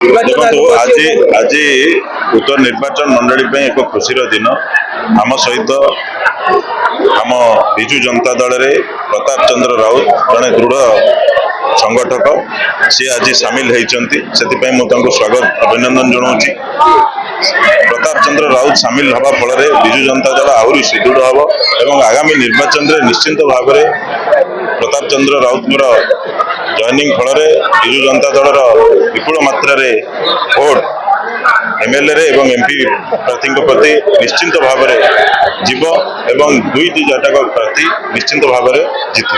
देखो आज आज उत्तर निर्वाचन मंडली एक खुशी दिन आम सहित आम विजु जनता दल रे प्रताप चंद्र राउत जड़े दृढ़ संगठक सी आज सामिल होती स्वागत अभिनंदन जनाऊँगी। प्रताप चंद्र राउत सामिल हवा फल विजु जनता दल आहरी सुदृढ़ हम और आगामी निर्वाचन में निश्चिंत भाव में प्रताप चंद्र राउत जॉइनिंग फल विजु जनता दल विपुल मात्रा भोट एमएलए रे एवं एमपी प्रार्थी प्रति निश्चिंत भाव में जीव एवं दुईटी जटाक प्रार्थी निश्चिंत भाव में जीत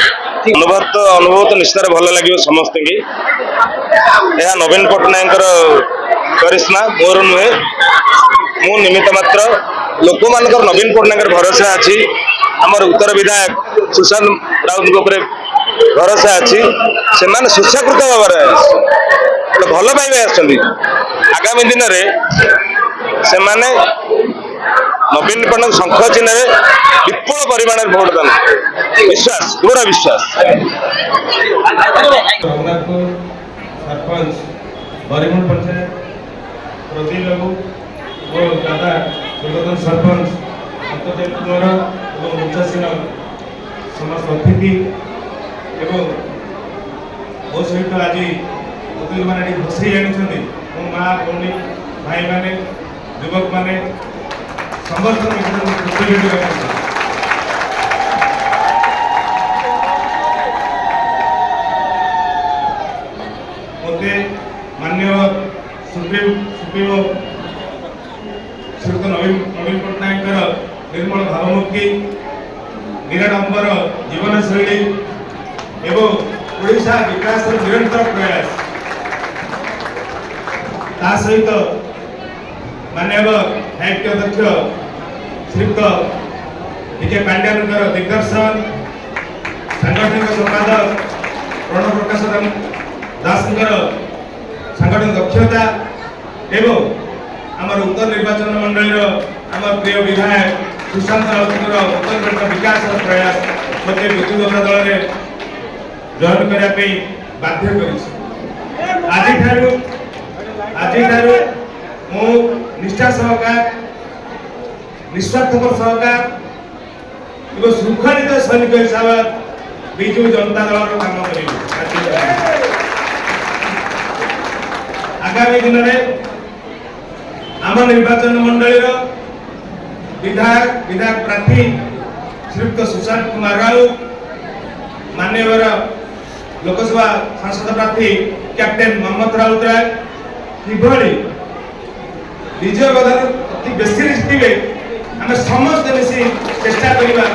अनुभव तो निश्चित भल लगे समस्त की यह नवीन पट्टनायक करिश्मा मोर नुहे मु निमित्त मात्र लोक मान नवीन पट्टनायक भरोसा अच्छी आमर उत्तर विधायक सुशांत राउत भरोसा अच्छी से सुशाकृत भाव भल पाइबे आगामी दिन में से नवीन पट्टनायक शंख चिन्ह विपुल परिमाण भोट दान विश्वास पूरा विश्वास सरपंच बरीमुंड पंचायत प्रदीप बाबू और दादा दुर्गोधन सरपंच अंतर्जात द्वारा उच्चासीन समस्त अतिथि एवं मो सहित आज अतिथि मैंने बसई आनी मो माँ भौणी भाई मैंने युवक मैंने समर्थन मत माननीय सुप्रीमो श्रीयुक्त नवीन पट्टनायक निर्मल भावमुक्ति निराडंबर जीवनशैली एवं ओडिशा विकास निरंतर प्रयास ता सहित माननीय साहित्य अध्यक्ष श्रीयुक्त डीके पांड्यानकर दिग्दर्शन सांगठनिक संपादक प्रणव प्रकाश दासंकर सांगठनिक दक्षता एवं आमर उत्तर निर्वाचन मंडल आम प्रिय विधायक सुशांत राउतर उत्तर विकास प्रयास मत विजु जनता दल में जॉइन करने बाध्य आज मु निष्ठा सहकार निस्वार्थपर सहकार एवं श्रृंखलित सैनिक हिसाब विजु जनता दल काम कर आगामी दिन में आम निर्वाचन मंडल विधायक प्रार्थी श्रीयुक्त सुशांत कुमार राउत मान्यवर लोकसभा सांसद प्रार्थी कैप्टेन मोहम्मद राउत राय किभली विजय बधान अति बेसी थे आम समस्त मिसी चेष्टा करवा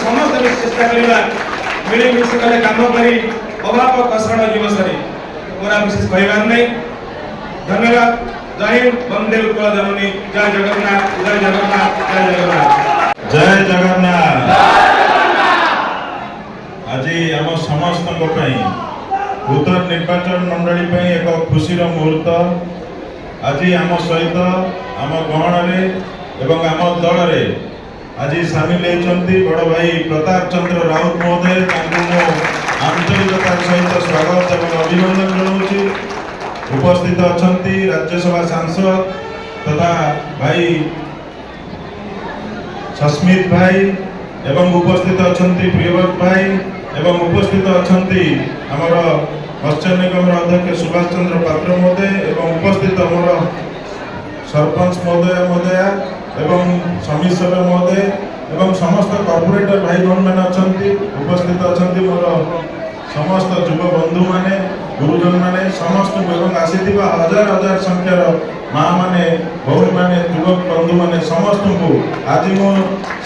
समस्त मिसी चेष्टा करवा मिलमिश कले काम कर अभाव कषण जीव सरी मोर विशेष कहबार नहीं। धन्यवाद। जय हिंद। वंदे उत्कल जननी। जय जगन्नाथ जय जगन्नाथ जय जगन्नाथ जय जगन्नाथ। आज आम समस्त उत्तर निर्वाचन मंडली एक खुशी मुहूर्त आज आम सहित आम गहन एवं आम दल आज सामिल होती बड़ भाई प्रताप चंद्र राउत महोदय आंतरिकता सहित स्वागत और अभिनंदन जनाऊँगी। उपस्थित अच्छा राज्यसभा सांसद तथा भाई सस्मित भाई एवं उपस्थित अच्छा प्रियव्रत भाई एवं उपस्थित अच्छा आमर मत्स्य निगम अध्यक्ष सुभाष चंद्र पात्र महोदय एवं उपस्थित आमर सरपंच महोदया एवं समिति सभ्य महोदय एवं समस्त कॉर्पोरेटर भाई बहन मैंने अच्छा उपस्थित अच्छा मोर समस्त युव बंधु माने गुरुजन माने समस्त एवं आसी हजार हजार संख्यार माँ माने भौणी माने युवक बंधु माने समस्त को आज मो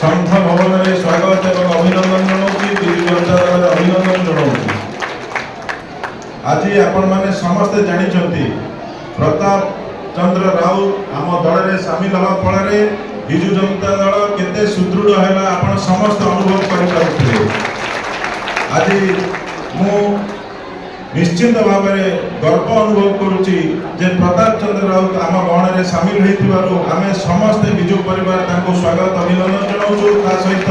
संघ भवन में स्वागत और अभिनंदन जनाऊँगी। विजु जनता दल अभिनंदन जनाऊँगी। आज आपण माने समस्ते जानी प्रताप चंद्र राउत आम दल में सामिल हवा फल विजु जनता दल केते सुदृढ़ है आपण समस्त अनुभव कर आज मु निश्चिंत भाव में गर्व अनुभव करुच्ची जे प्रताप चंद्र ରାଉତ ଆମ ଗଣରେ ସାମିଲ ହୋଇଥିବାରୁ ଆମେ ସମସ୍ତେ ବିଜୁ ପରିବାର ତାଙ୍କୁ ସ୍ୱାଗତ ଅଭିନନ୍ଦନ ଜଣାଉଛୁ। ତା ସହିତ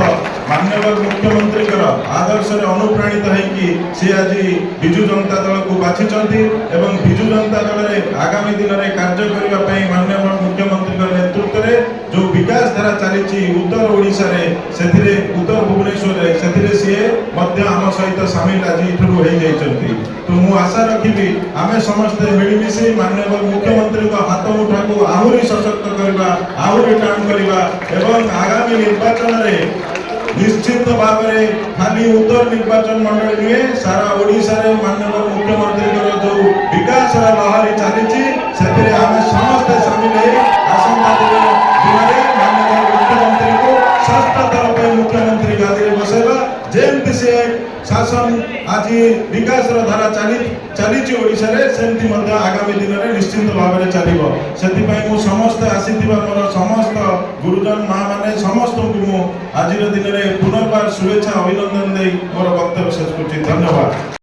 ମାନ୍ୟବର ମୁଖ୍ୟମନ୍ତ୍ରୀଙ୍କର ଆଦର୍ଶରେ ଅନୁପ୍ରାଣିତ ହେଇକି ସେ ଆଜି ବିଜୁ ଜନତା ଦଳକୁ ବାଛିଛନ୍ତି ଏବଂ ବିଜୁ ଜନତା ଦଳରେ ଆଗାମୀ ଦିନରେ କାର୍ଯ୍ୟ କରିବା ପାଇଁ ମାନ୍ୟବର ମୁଖ୍ୟମନ୍ତ୍ରୀଙ୍କ ନେତୃତ୍ୱରେ ଯେଉଁ ବିକାଶ ଧାରା ଚାଲିଛି ଉତ୍ତର ଓଡ଼ିଶାରେ, ସେଥିରେ ଉତ୍ତର ଭୁବନେଶ୍ୱରରେ, ସେଥିରେ ସିଏ ମଧ୍ୟ ଆମ ସହିତ ସାମିଲ ଆଜି ଏଠାରୁ ହେଇଯାଇଛନ୍ତି। ତ ମୁଁ ଆଶା ରଖିବି ଆମେ ସମସ୍ତେ ମିଳିମିଶି ମାନ୍ୟବର ମୁଖ୍ୟମନ୍ତ୍ରୀଙ୍କ ହାତ ମୁଠାକୁ ଆହୁରି ସଶକ୍ତ କରିବା, ଆହୁରି ଟାଣ କରିବା ଏବଂ ଆଗାମୀ ନିର୍ବାଚନରେ ନିଶ୍ଚିତ ଭାବରେ ଖାଲି ଉତ୍ତର ନିର୍ବାଚନ ମଣ୍ଡଳୀ ନୁହେଁ, ସାରା ଓଡ଼ିଶାରେ ମାନ୍ୟବର ମୁଖ୍ୟମନ୍ତ୍ରୀଙ୍କର ଯେଉଁ ବିକାଶର ଲହରୀ ଚାଲିଛି ସେଥିରେ ଆମେ ସମସ୍ତେ ସାମିଲ ହେଇ ଆସନ୍ତା ଦିନରେ ମାନ୍ୟବର ମୁଖ୍ୟମନ୍ତ୍ରୀଙ୍କୁ ଷଷ୍ଠ ଥର ପାଇଁ ମୁଖ୍ୟମନ୍ତ୍ରୀ ଗାଦିରେ ବସାଇବା। ଯେମିତି ସେ ଶାସନ ଆଜି ବିକାଶର ଧାରା ଚାଲିଛି ଓଡ଼ିଶାରେ, ସେମିତି ମଧ୍ୟ ଆଗାମୀ ଦିନରେ ନିଶ୍ଚିତ ଭାବରେ ଚାଲିବ। ସେଥିପାଇଁ ମୁଁ ସମସ୍ତେ ଆସିଥିବା ମୋର ସମସ୍ତ ଗୁରୁଜନ ମାଆମାନେ ସମସ୍ତଙ୍କୁ ମୁଁ ଆଜିର ଦିନରେ ପୁନର୍ବାର ଶୁଭେଚ୍ଛା ଅଭିନନ୍ଦନ ଦେଇ ମୋର ବକ୍ତବ୍ୟ ଶେଷ କରୁଛି। ଧନ୍ୟବାଦ।